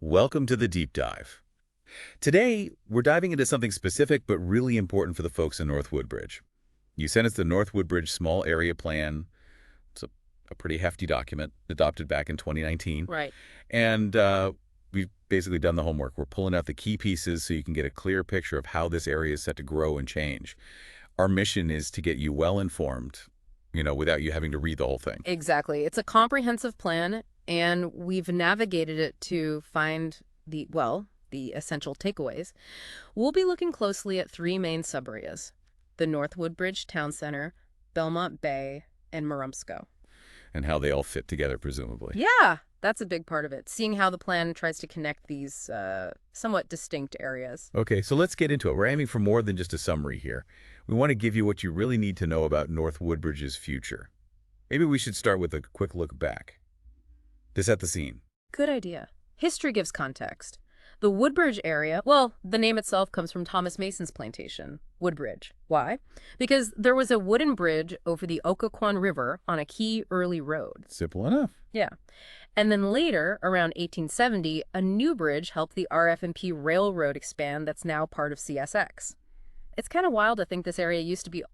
Welcome to the deep dive. Today, we're diving into something specific but really important for the folks in North Woodbridge. You sent us the North Woodbridge Small Area Plan. It's a pretty hefty document adopted back in 2019. Right. And we've basically done the homework. We're pulling out the key pieces so you can get a clear picture of how this area is set to grow and change. Our mission is to get you well informed, without you having to read the whole thing. Exactly. It's a comprehensive plan, and we've navigated it to find the essential takeaways. We'll be looking closely at three main subareas: the North Woodbridge Town Center, Belmont Bay, and Marumsco. And how they all fit together, presumably. Yeah, that's a big part of it, seeing how the plan tries to connect these somewhat distinct areas. Okay, so let's get into it. We're aiming for more than just a summary here. We want to give you what you really need to know about North Woodbridge's future. Maybe we should start with a quick look back to set the scene. Good idea. History gives context. The Woodbridge area, well, the name itself comes from Thomas Mason's plantation, Woodbridge. Why? Because there was a wooden bridge over the Occoquan River on a key early road. Simple enough. Yeah. And then later, around 1870, a new bridge helped the RF&P Railroad expand that's now part of CSX. It's kind of wild to think this area used to be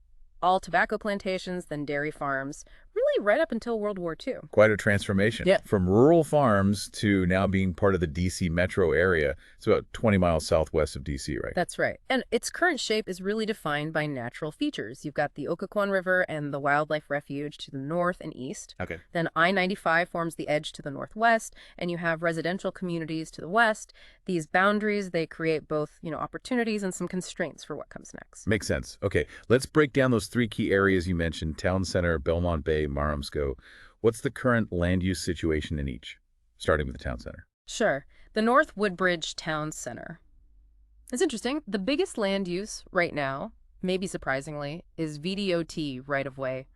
all tobacco plantations, then dairy farms, really right up until World War II. Quite a transformation. Yeah. From rural farms to now being part of the D.C. metro area. It's about 20 miles southwest of D.C., right? That's right. And its current shape is really defined by natural features. You've got the Occoquan River and the Wildlife Refuge to the north and east. Okay. Then I-95 forms the edge to the northwest, and you have residential communities to the west. These boundaries, they create both, opportunities and some constraints for what comes next. Makes sense. Okay, let's break down those three key areas you mentioned: Town Center, Belmont Bay, Marumsco. What's the current land use situation in each, starting with the Town Center? Sure. The North Woodbridge Town Center. It's interesting. The biggest land use right now, maybe surprisingly, is VDOT right-of-way.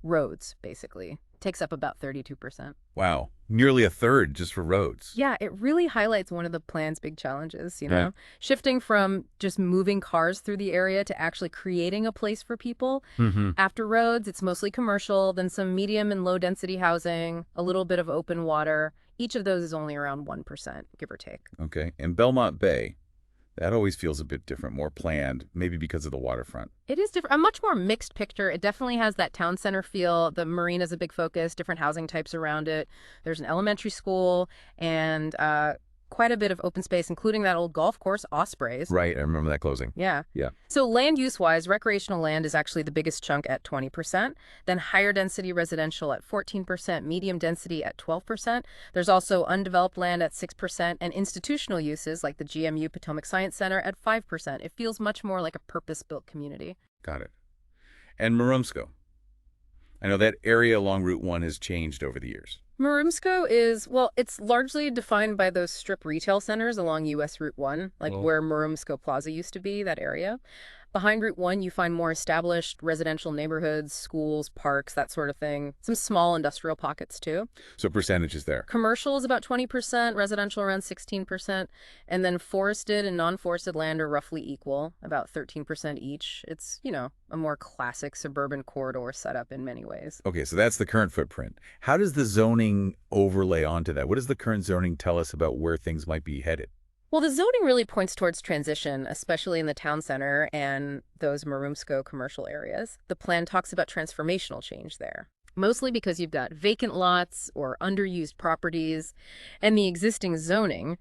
Roads, basically. Takes up about 32%. Wow, nearly a third just for roads. Yeah, it really highlights one of the plan's big challenges, Yeah. Shifting from just moving cars through the area to actually creating a place for people. Mm-hmm. After roads, it's mostly commercial, then some medium and low density housing, a little bit of open water. Each of those is only around 1%, give or take. Okay, and Belmont Bay, that always feels a bit different, more planned, maybe because of the waterfront. It is different, a much more mixed picture. It definitely has that town center feel. The marina's a big focus, different housing types around it. There's an elementary school and quite a bit of open space, including that old golf course, Ospreys. Right, I remember that closing. Yeah. Yeah. So land use-wise, recreational land is actually the biggest chunk at 20%, then higher density residential at 14%, medium density at 12%. There's also undeveloped land at 6%, and institutional uses like the GMU Potomac Science Center at 5%. It feels much more like a purpose-built community. Got it. And Marumsco. I know that area along Route 1 has changed over the years. Marumsco is, it's largely defined by those strip retail centers along US Route 1, like where Marumsco Plaza used to be, that area. Behind Route 1, you find more established residential neighborhoods, schools, parks, that sort of thing. Some small industrial pockets, too. So percentages there. Commercial is about 20%, residential around 16%, and then forested and non-forested land are roughly equal, about 13% each. It's, a more classic suburban corridor setup in many ways. Okay, so that's the current footprint. How does the zoning overlay onto that? What does the current zoning tell us about where things might be headed? Well, the zoning really points towards transition, especially in the town center and those Marumsco commercial areas. The plan talks about transformational change there, mostly because you've got vacant lots or underused properties, and the existing zoning,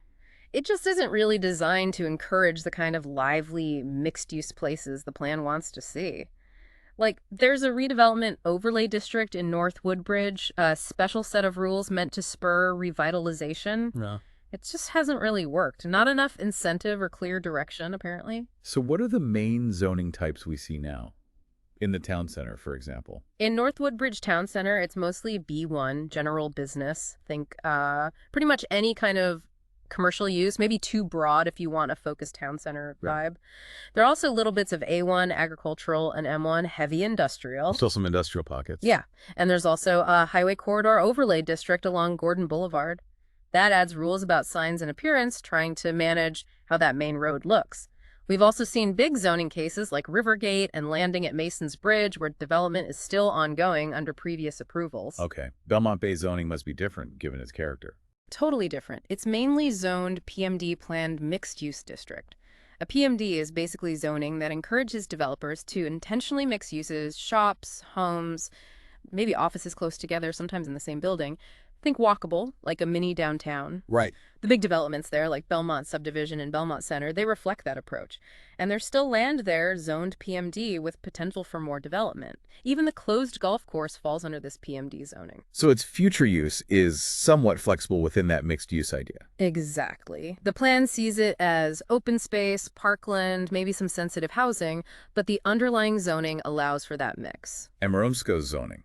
it just isn't really designed to encourage the kind of lively, mixed-use places the plan wants to see. Like, there's a redevelopment overlay district in North Woodbridge, a special set of rules meant to spur revitalization. No. It just hasn't really worked. Not enough incentive or clear direction, apparently. So what are the main zoning types we see now? In the town center, for example. In North Woodbridge Town Center, it's mostly B1, general business. Think pretty much any kind of commercial use, maybe too broad if you want a focused town center vibe. Right. There are also little bits of A1, agricultural, and M1, heavy industrial. Still some industrial pockets. Yeah, and there's also a highway corridor overlay district along Gordon Boulevard. That adds rules about signs and appearance, trying to manage how that main road looks. We've also seen big zoning cases like Rivergate and Landing at Mason's Bridge, where development is still ongoing under previous approvals. Okay. Belmont Bay zoning must be different, given its character. Totally different. It's mainly zoned PMD planned mixed-use district. A PMD is basically zoning that encourages developers to intentionally mix uses, shops, homes, maybe offices close together, sometimes in the same building. Think walkable, like a mini downtown. Right. The big developments there, like Belmont Subdivision and Belmont Center, they reflect that approach. And there's still land there, zoned PMD, with potential for more development. Even the closed golf course falls under this PMD zoning. So its future use is somewhat flexible within that mixed use idea. Exactly. The plan sees it as open space, parkland, maybe some sensitive housing, but the underlying zoning allows for that mix. And Marumsko's zoning.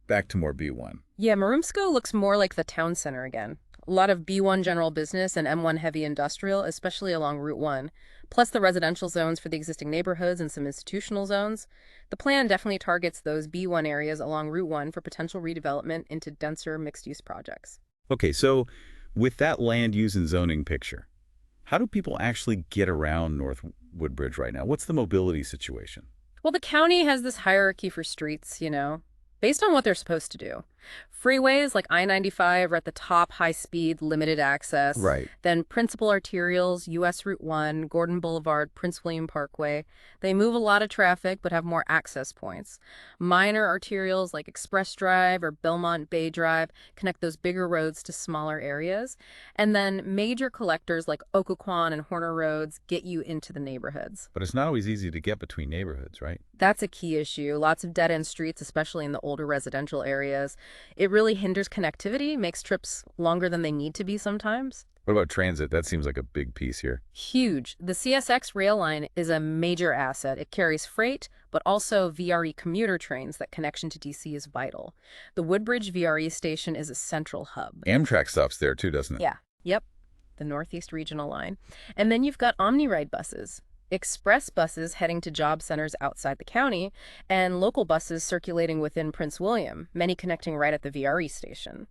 Back to more B1. Yeah, Marumsko looks more like the town center again. A lot of B1 general business and M1 heavy industrial, especially along Route 1, plus the residential zones for the existing neighborhoods and some institutional zones. The plan definitely targets those B1 areas along Route 1 for potential redevelopment into denser mixed-use projects. Okay, so with that land use and zoning picture, how do people actually get around North Woodbridge right now? What's the mobility situation? Well, the county has this hierarchy for streets, based on what they're supposed to do. Freeways like I-95 are at the top, high-speed, limited access. Right. Then principal arterials, U.S. Route 1, Gordon Boulevard, Prince William Parkway. They move a lot of traffic but have more access points. Minor arterials like Express Drive or Belmont Bay Drive connect those bigger roads to smaller areas. And then major collectors like Occoquan and Horner Roads get you into the neighborhoods. But it's not always easy to get between neighborhoods, right? That's a key issue. Lots of dead-end streets, especially in the older residential areas. It really hinders connectivity, makes trips longer than they need to be sometimes. What about transit? That seems like a big piece here. Huge. The CSX rail line is a major asset. It carries freight, but also VRE commuter trains. That connection to DC is vital. The Woodbridge VRE station is a central hub. Amtrak stops there too, doesn't it? Yeah. Yep. The Northeast Regional Line. And then you've got OmniRide buses. Express buses heading to job centers outside the county, and local buses circulating within Prince William, many connecting right at the VRE station.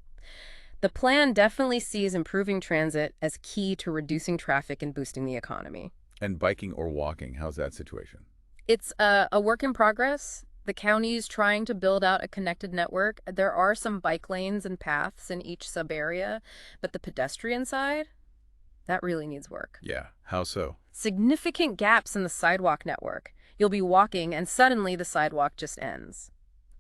The plan definitely sees improving transit as key to reducing traffic and boosting the economy. And biking or walking, how's that situation? It's a work in progress. The county is trying to build out a connected network. There are some bike lanes and paths in each sub-area, but the pedestrian side, that really needs work. Yeah, how so? Significant gaps in the sidewalk network. You'll be walking and suddenly the sidewalk just ends.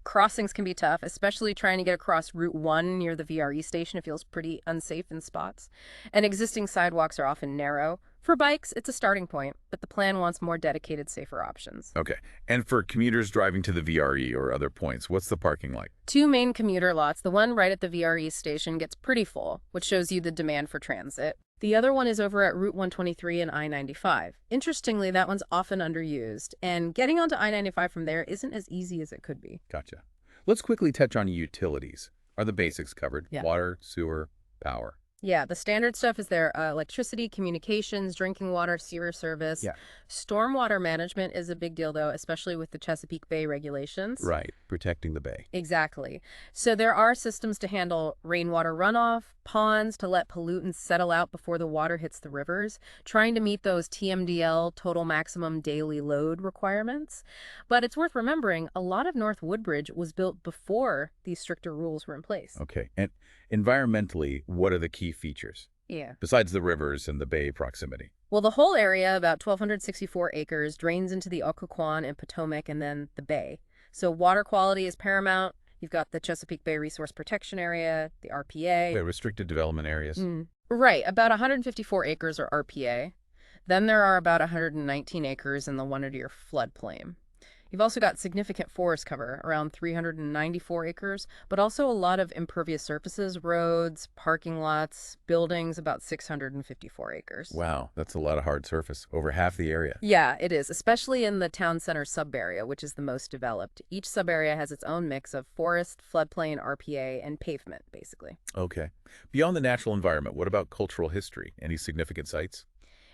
Crossings can be tough, especially trying to get across Route 1 near the VRE station. It feels pretty unsafe in spots. And existing sidewalks are often narrow. For bikes, it's a starting point, but the plan wants more dedicated, safer options. Okay. And for commuters driving to the VRE or other points, what's the parking like? Two main commuter lots. The one right at the VRE station gets pretty full, which shows you the demand for transit. The other one is over at Route 123 and I-95. Interestingly, that one's often underused, and getting onto I-95 from there isn't as easy as it could be. Gotcha. Let's quickly touch on utilities. Are the basics covered? Yeah. Water, sewer, power. Yeah, the standard stuff is there. Electricity, communications, drinking water, sewer service. Yeah. Stormwater management is a big deal, though, especially with the Chesapeake Bay regulations. Right, protecting the bay. Exactly. So there are systems to handle rainwater runoff, ponds to let pollutants settle out before the water hits the rivers, trying to meet those TMDL, total maximum daily load requirements. But it's worth remembering, a lot of North Woodbridge was built before these stricter rules were in place. Okay. And environmentally, what are the key features? Yeah. Besides the rivers and the bay proximity. Well, the whole area, about 1,264 acres, drains into the Occoquan and Potomac and then the bay. So water quality is paramount. You've got the Chesapeake Bay Resource Protection Area, the RPA. Okay, restricted development areas. Right, about 154 acres are RPA. Then there are about 119 acres in the one-year floodplain. You've also got significant forest cover, around 394 acres, but also a lot of impervious surfaces, roads, parking lots, buildings, about 654 acres. Wow, that's a lot of hard surface, over half the area. Yeah, it is, especially in the town center sub-area, which is the most developed. Each sub-area has its own mix of forest, floodplain, RPA, and pavement, basically. Okay. Beyond the natural environment, what about cultural history? Any significant sites?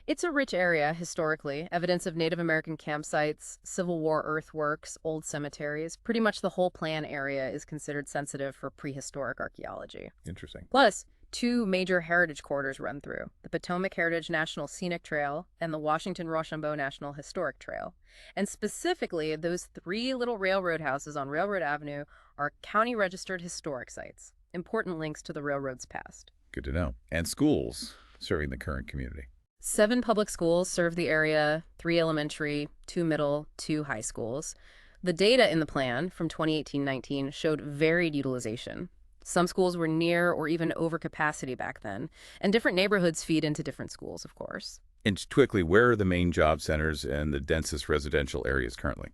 It's a rich area historically, evidence of Native American campsites, Civil War earthworks, old cemeteries. Pretty much the whole plan area is considered sensitive for prehistoric archaeology. Interesting. Plus, two major heritage corridors run through, the Potomac Heritage National Scenic Trail and the Washington-Rochambeau National Historic Trail. And specifically, those three little railroad houses on Railroad Avenue are county-registered historic sites, important links to the railroad's past. Good to know. And schools serving the current community. 7 public schools serve the area, 3 elementary, 2 middle, 2 high schools. The data in the plan from 2018-19 showed varied utilization. Some schools were near or even over capacity back then, and different neighborhoods feed into different schools, of course. And quickly, where are the main job centers and the densest residential areas currently?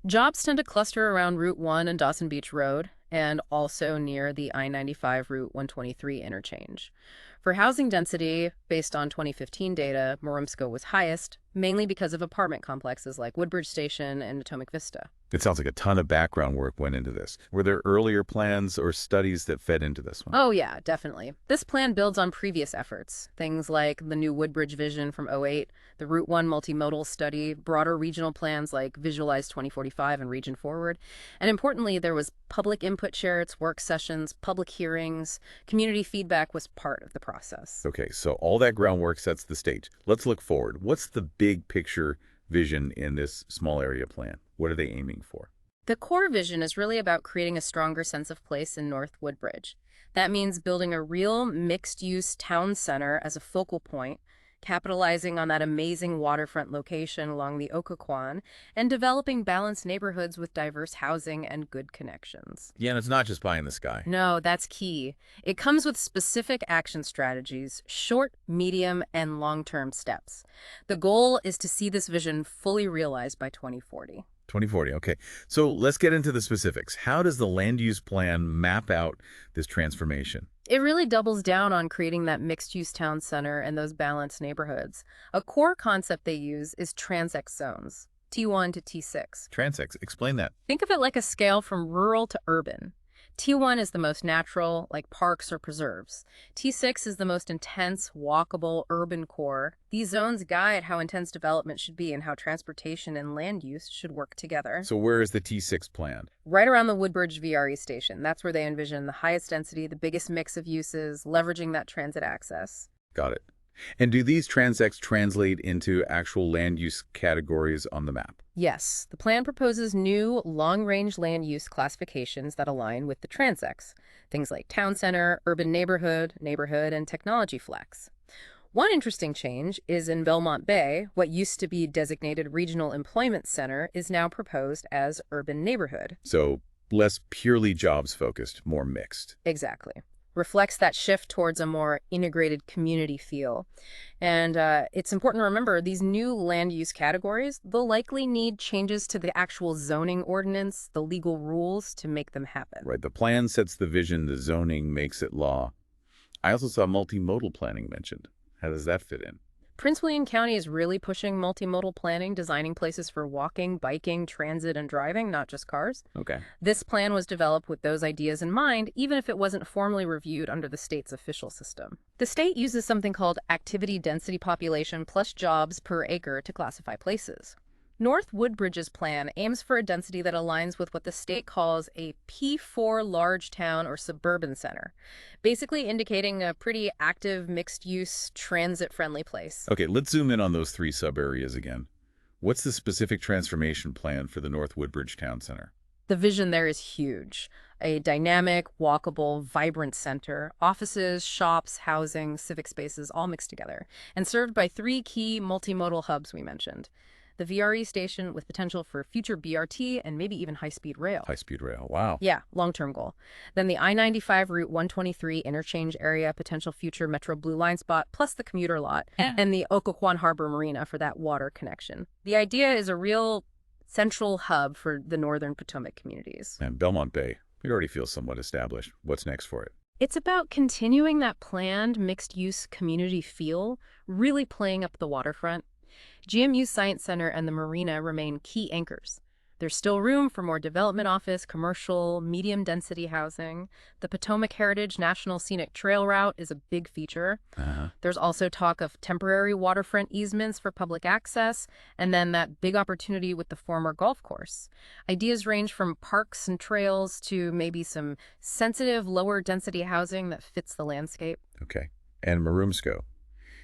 Jobs tend to cluster around Route 1 and Dawson Beach Road, and also near the I-95 Route 123 interchange. For housing density, based on 2015 data, Marumsco was highest, mainly because of apartment complexes like Woodbridge Station and Potomac Vista. It sounds like a ton of background work went into this. Were there earlier plans or studies that fed into this one? Oh yeah, definitely. This plan builds on previous efforts, things like the new Woodbridge vision from '08, the Route 1 multimodal study, broader regional plans like Visualize 2045 and Region Forward. And importantly, there was public input shares, work sessions, public hearings. Community feedback was part of the process. Okay, so all that groundwork sets the stage. Let's look forward. What's the big picture vision in this small area plan? What are they aiming for? The core vision is really about creating a stronger sense of place in North Woodbridge. That means building a real mixed-use town center as a focal point, capitalizing on that amazing waterfront location along the Occoquan, and developing balanced neighborhoods with diverse housing and good connections. Yeah, and it's not just pie in the sky. No, that's key. It comes with specific action strategies, short, medium, and long-term steps. The goal is to see this vision fully realized by 2040. 2040, okay. So let's get into the specifics. How does the land use plan map out this transformation? It really doubles down on creating that mixed-use town center and those balanced neighborhoods. A core concept they use is transect zones, T1 to T6. Transects, explain that. Think of it like a scale from rural to urban. T1 is the most natural, like parks or preserves. T6 is the most intense, walkable, urban core. These zones guide how intense development should be and how transportation and land use should work together. So where is the T6 planned? Right around the Woodbridge VRE station. That's where they envision the highest density, the biggest mix of uses, leveraging that transit access. Got it. And do these transects translate into actual land use categories on the map? Yes, the plan proposes new long-range land use classifications that align with the transects. Things like town center, urban neighborhood, and technology flex. One interesting change is in Belmont Bay, what used to be designated Regional Employment Center is now proposed as urban neighborhood. So less purely jobs focused, more mixed. Exactly. Reflects that shift towards a more integrated community feel. And it's important to remember these new land use categories, they'll likely need changes to the actual zoning ordinance, the legal rules to make them happen. Right. The plan sets the vision, the zoning makes it law. I also saw multimodal planning mentioned. How does that fit in? Prince William County is really pushing multimodal planning, designing places for walking, biking, transit, and driving, not just cars. Okay. This plan was developed with those ideas in mind, even if it wasn't formally reviewed under the state's official system. The state uses something called activity density population plus jobs per acre to classify places. North Woodbridge's plan aims for a density that aligns with what the state calls a P4 large town or suburban center, basically indicating a pretty active, mixed-use, transit-friendly place. Okay, let's zoom in on those 3 sub-areas again. What's the specific transformation plan for the North Woodbridge Town Center? The vision there is huge. A dynamic, walkable, vibrant center, offices, shops, housing, civic spaces, all mixed together, and served by 3 key multimodal hubs we mentioned. The VRE station with potential for future BRT and maybe even high-speed rail. High-speed rail, wow. Yeah, long-term goal. Then the I-95 Route 123 interchange area, potential future Metro Blue Line spot, plus the commuter lot, and the Occoquan Harbor Marina for that water connection. The idea is a real central hub for the northern Potomac communities. And Belmont Bay, it already feels somewhat established. What's next for it? It's about continuing that planned mixed-use community feel, really playing up the waterfront. GMU's Science Center and the Marina remain key anchors. There's still room for more development office, commercial, medium-density housing. The Potomac Heritage National Scenic Trail Route is a big feature. There's also talk of temporary waterfront easements for public access, and then that big opportunity with the former golf course. Ideas range from parks and trails to maybe some sensitive, lower-density housing that fits the landscape. Okay. And Marumsco.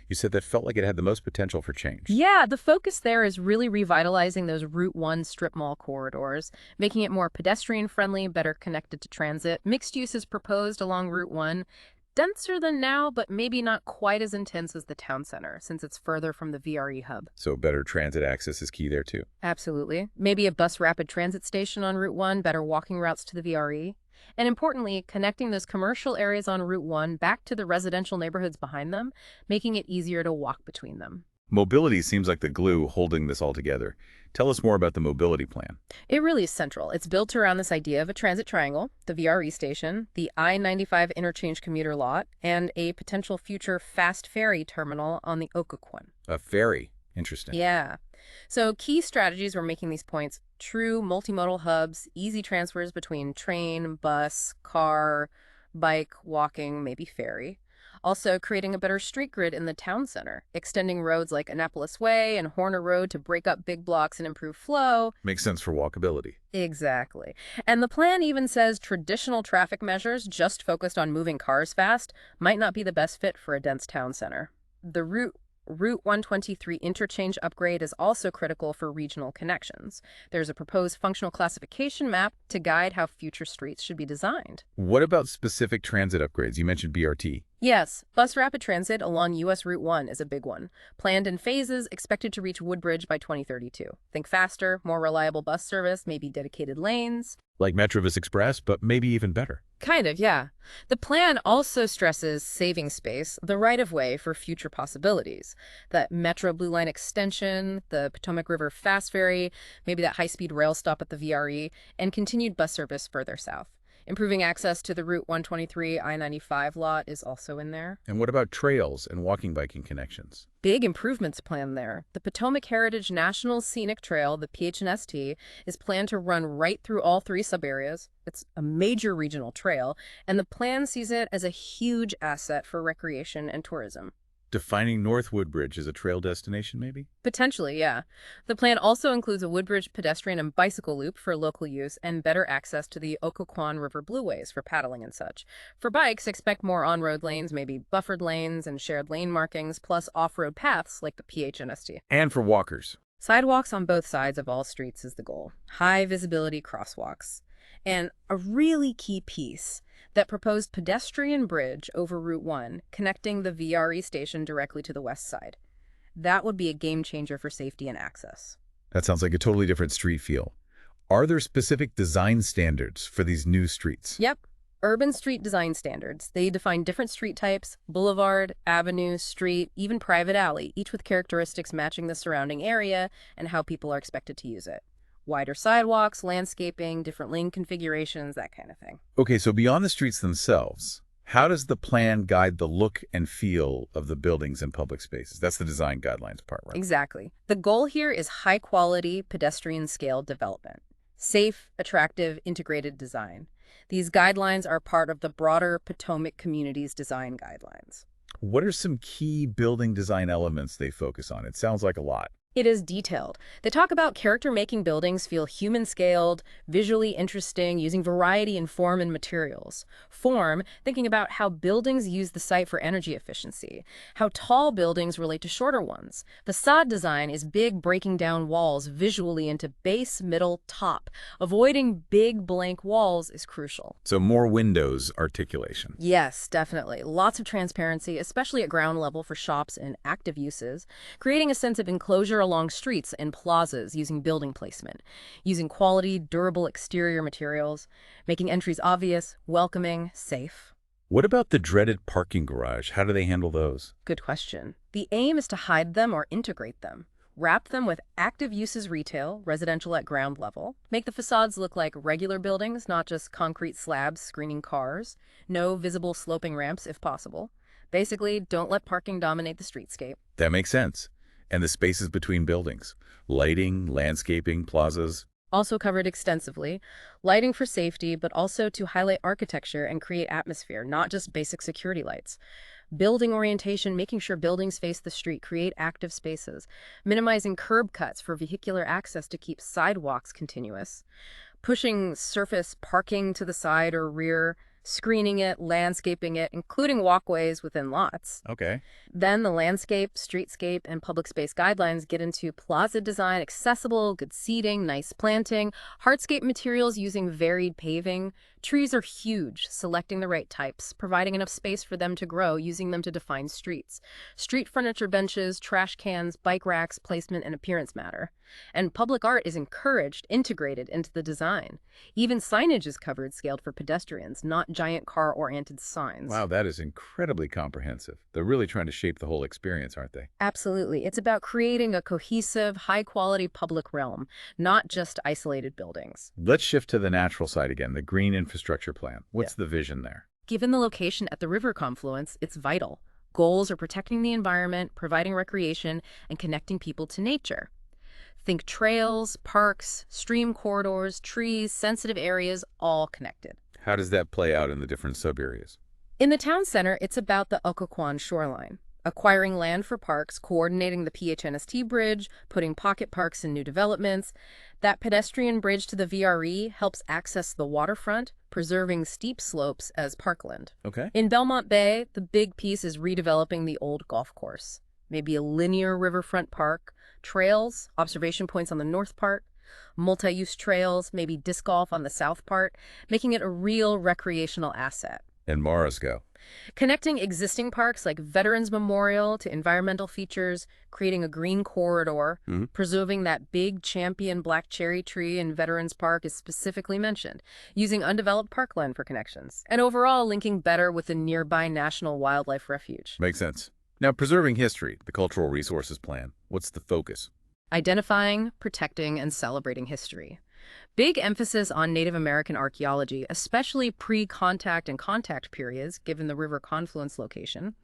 You said that felt like it had the most potential for change. Yeah, the focus there is really revitalizing those Route 1 strip mall corridors, making it more pedestrian-friendly, better connected to transit. Mixed use is proposed along Route 1, denser than now, but maybe not quite as intense as the town center, since it's further from the VRE hub. So better transit access is key there too. Absolutely. Maybe a bus rapid transit station on Route 1, better walking routes to the VRE. And importantly, connecting those commercial areas on Route 1 back to the residential neighborhoods behind them, making it easier to walk between them. Mobility seems like the glue holding this all together. Tell us more about the mobility plan. It really is central. It's built around this idea of a transit triangle, the VRE station, the I-95 interchange commuter lot, and a potential future fast ferry terminal on the Occoquan. A ferry. Interesting. Yeah. So key strategies were making these points true multimodal hubs, easy transfers between train, bus, car, bike, walking, maybe ferry. Also creating a better street grid in the town center, extending roads like Annapolis Way and Horner Road to break up big blocks and improve flow. Makes sense for walkability. Exactly. And the plan even says traditional traffic measures just focused on moving cars fast might not be the best fit for a dense town center. The Route 123 interchange upgrade is also critical for regional connections. There's a proposed functional classification map to guide how future streets should be designed. What about specific transit upgrades? You mentioned BRT. Yes, bus rapid transit along US Route 1 is a big one. Planned in phases, expected to reach Woodbridge by 2032. Think faster, more reliable bus service, maybe dedicated lanes. Like Metrovis Express, but maybe even better. Kind of, yeah. The plan also stresses saving space, the right-of-way for future possibilities. That Metro Blue Line extension, the Potomac River Fast Ferry, maybe that high-speed rail stop at the VRE, and continued bus service further south. Improving access to the Route 123 I-95 lot is also in there. And what about trails and walking biking connections? Big improvements planned there. The Potomac Heritage National Scenic Trail, the PHNST, is planned to run right through all three subareas. It's a major regional trail, and the plan sees it as a huge asset for recreation and tourism. Defining North Woodbridge as a trail destination, maybe? Potentially, yeah. The plan also includes a Woodbridge pedestrian and bicycle loop for local use and better access to the Occoquan River Blueways for paddling and such. For bikes, expect more on-road lanes, maybe buffered lanes and shared lane markings, plus off-road paths like the PHNST. And for walkers. Sidewalks on both sides of all streets is the goal. High visibility crosswalks. And a really key piece, that proposed pedestrian bridge over Route 1 connecting the VRE station directly to the west side. That would be a game changer for safety and access. That sounds like a totally different street feel. Are there specific design standards for these new streets? Yep. Urban street design standards. They define different street types, boulevard, avenue, street, even private alley, each with characteristics matching the surrounding area and how people are expected to use it. Wider sidewalks, landscaping, different lane configurations, that kind of thing. Okay, so beyond the streets themselves, how does the plan guide the look and feel of the buildings and public spaces? That's the design guidelines part, right? Exactly. The goal here is high-quality, pedestrian-scale development. Safe, attractive, integrated design. These guidelines are part of the broader Potomac community's design guidelines. What are some key building design elements they focus on? It sounds like a lot. It is detailed. They talk about character-making buildings feel human-scaled, visually interesting, using variety in form and materials. Form, thinking about how buildings use the site for energy efficiency, how tall buildings relate to shorter ones. Facade design is big, breaking down walls visually into base, middle, top. Avoiding big blank walls is crucial. So more windows articulation. Yes, definitely. Lots of transparency, especially at ground level for shops and active uses, creating a sense of enclosure along streets and plazas using building placement, using quality, durable exterior materials, making entries obvious, welcoming, safe. What about the dreaded parking garage? How do they handle those? Good question. The aim is to hide them or integrate them. Wrap them with active uses retail, residential at ground level. Make the facades look like regular buildings, not just concrete slabs screening cars. No visible sloping ramps if possible. Basically, don't let parking dominate the streetscape. That makes sense. And the spaces between buildings, lighting, landscaping, plazas. Also covered extensively, lighting for safety, but also to highlight architecture and create atmosphere, not just basic security lights. Building orientation, making sure buildings face the street, create active spaces. Minimizing curb cuts for vehicular access to keep sidewalks continuous. Pushing surface parking to the side or rear, screening it, landscaping it, including walkways within lots. Okay. Then the landscape, streetscape, and public space guidelines get into plaza design, accessible, good seating, nice planting, hardscape materials using varied paving. Trees are huge, selecting the right types, providing enough space for them to grow, using them to define streets. Street furniture benches, trash cans, bike racks, placement, and appearance matter. And public art is encouraged, integrated into the design. Even signage is covered, scaled for pedestrians, not giant car-oriented signs. Wow, that is incredibly comprehensive. They're really trying to shape the whole experience, aren't they? Absolutely. It's about creating a cohesive, high-quality public realm, not just isolated buildings. Let's shift to the natural side again, the green infrastructure plan. What's the vision there? Given the location at the river confluence, it's vital. Goals are protecting the environment, providing recreation, and connecting people to nature. Think trails, parks, stream corridors, trees, sensitive areas, all connected. How does that play out in the different sub-areas? In the town center, it's about the Occoquan shoreline, acquiring land for parks, coordinating the PHNST bridge, putting pocket parks in new developments. That pedestrian bridge to the VRE helps access the waterfront, preserving steep slopes as parkland. Okay. In Belmont Bay, the big piece is redeveloping the old golf course, maybe a linear riverfront park, trails, observation points on the north part, multi-use trails, maybe disc golf on the south part, making it a real recreational asset. And Morrisco. Connecting existing parks like Veterans Memorial to environmental features, creating a green corridor, preserving that big champion black cherry tree in Veterans Park is specifically mentioned, using undeveloped parkland for connections, and overall linking better with the nearby National Wildlife Refuge. Makes sense. Now, preserving history, the cultural resources plan. What's the focus? Identifying, protecting, and celebrating history. Big emphasis on Native American archaeology, especially pre-contact and contact periods, given the river confluence location.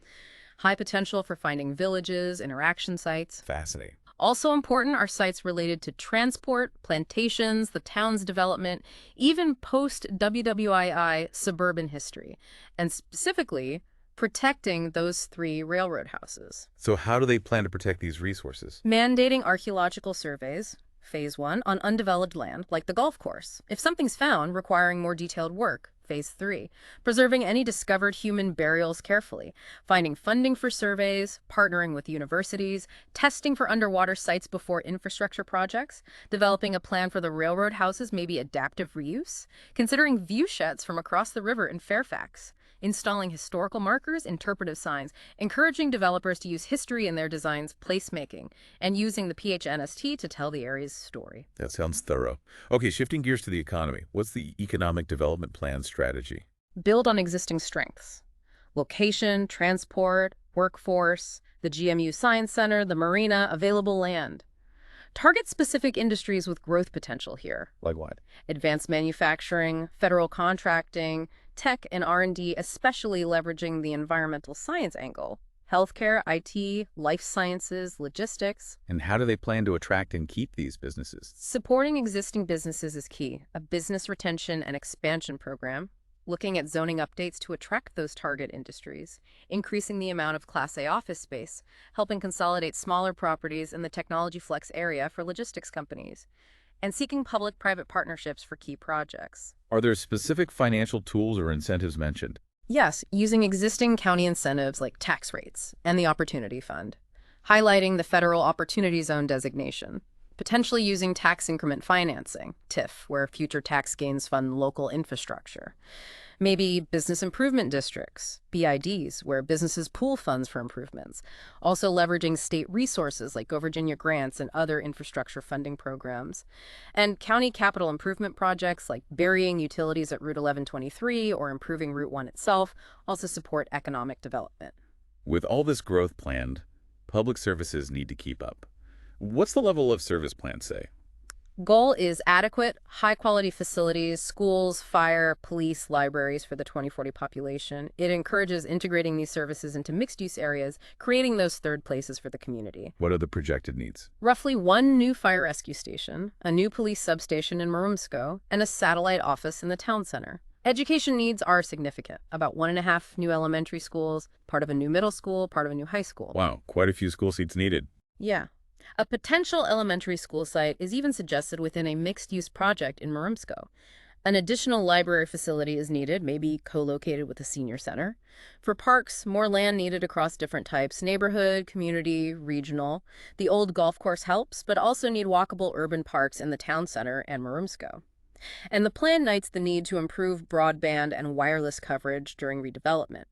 High potential for finding villages, interaction sites. Fascinating. Also important are sites related to transport, plantations, the town's development, even post-WWII suburban history, and specifically protecting those 3 railroad houses. So how do they plan to protect these resources? Mandating archaeological surveys, Phase 1, on undeveloped land, like the golf course. If something's found requiring more detailed work, Phase 3. Preserving any discovered human burials carefully, finding funding for surveys, partnering with universities, testing for underwater sites before infrastructure projects, developing a plan for the railroad houses, maybe adaptive reuse, considering view sheds from across the river in Fairfax, installing historical markers, interpretive signs, encouraging developers to use history in their designs, placemaking, and using the PHNST to tell the area's story. That sounds thorough. Okay, shifting gears to the economy. What's the economic development plan strategy? Build on existing strengths. Location, transport, workforce, the GMU Science Center, the marina, available land. Target specific industries with growth potential here. Like what? Advanced manufacturing, federal contracting, tech and R&D, especially leveraging the environmental science angle. Healthcare, IT, life sciences, logistics. And how do they plan to attract and keep these businesses? Supporting existing businesses is key. A business retention and expansion program, looking at zoning updates to attract those target industries, increasing the amount of Class A office space, helping consolidate smaller properties in the technology flex area for logistics companies, and seeking public-private partnerships for key projects. Are there specific financial tools or incentives mentioned? Yes, using existing county incentives like tax rates and the Opportunity Fund, highlighting the Federal Opportunity Zone designation, potentially using tax increment financing, TIF, where future tax gains fund local infrastructure. Maybe business improvement districts, BIDs, where businesses pool funds for improvements. Also leveraging state resources like Go Virginia grants and other infrastructure funding programs. And county capital improvement projects like burying utilities at Route 1123 or improving Route 1 itself also support economic development. With all this growth planned, public services need to keep up. What's the level of service plan say? Goal is adequate, high-quality facilities, schools, fire, police, libraries for the 2040 population. It encourages integrating these services into mixed-use areas, creating those third places for the community. What are the projected needs? Roughly 1 new fire rescue station, a new police substation in Marumsco, and a satellite office in the town center. Education needs are significant. About 1.5 new elementary schools, part of a new middle school, part of a new high school. Wow, quite a few school seats needed. Yeah. A potential elementary school site is even suggested within a mixed-use project in Marumsco. An additional library facility is needed, maybe co-located with a senior center. For parks, more land needed across different types, neighborhood, community, regional. The old golf course helps, but also need walkable urban parks in the town center and Marumsco. And the plan notes the need to improve broadband and wireless coverage during redevelopment.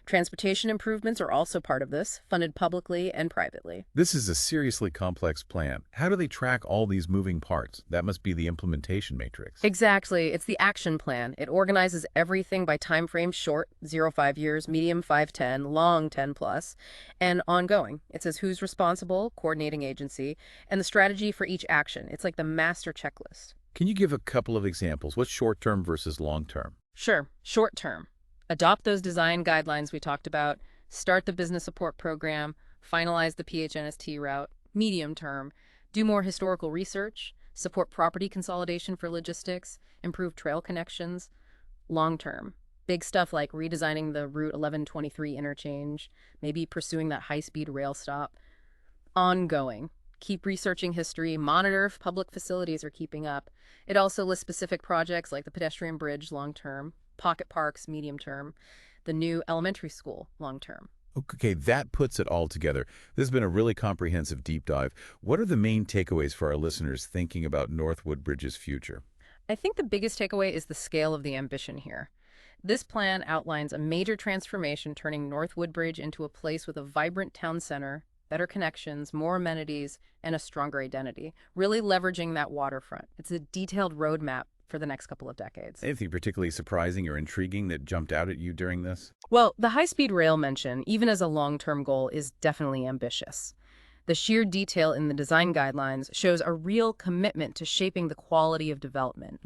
Transportation improvements are also part of this, funded publicly and privately. This is a seriously complex plan. How do they track all these moving parts? That must be the implementation matrix. Exactly. It's the action plan. It organizes everything by time frame: short, 0 to 5 years, medium 5 to 10, long 10 plus, and ongoing. It says who's responsible, coordinating agency, and the strategy for each action. It's like the master checklist. Can you give a couple of examples? What's short-term versus long-term? Sure, short term. Adopt those design guidelines we talked about, start the business support program, finalize the PHNST route. Medium term, do more historical research, support property consolidation for logistics, improve trail connections. Long term, big stuff like redesigning the Route 1123 interchange, maybe pursuing that high-speed rail stop. Ongoing, keep researching history, monitor if public facilities are keeping up. It also lists specific projects like the pedestrian bridge long term, pocket parks medium term, the new elementary school long term. Okay, that puts it all together. This has been a really comprehensive deep dive. What are the main takeaways for our listeners thinking about North Woodbridge's future? I think the biggest takeaway is the scale of the ambition here. This plan outlines a major transformation, turning North Woodbridge into a place with a vibrant town center, better connections, more amenities, and a stronger identity, really leveraging that waterfront. It's a detailed roadmap for the next couple of decades. Anything particularly surprising or intriguing that jumped out at you during this? Well, the high-speed rail mention, even as a long-term goal, is definitely ambitious. The sheer detail in the design guidelines shows a real commitment to shaping the quality of development,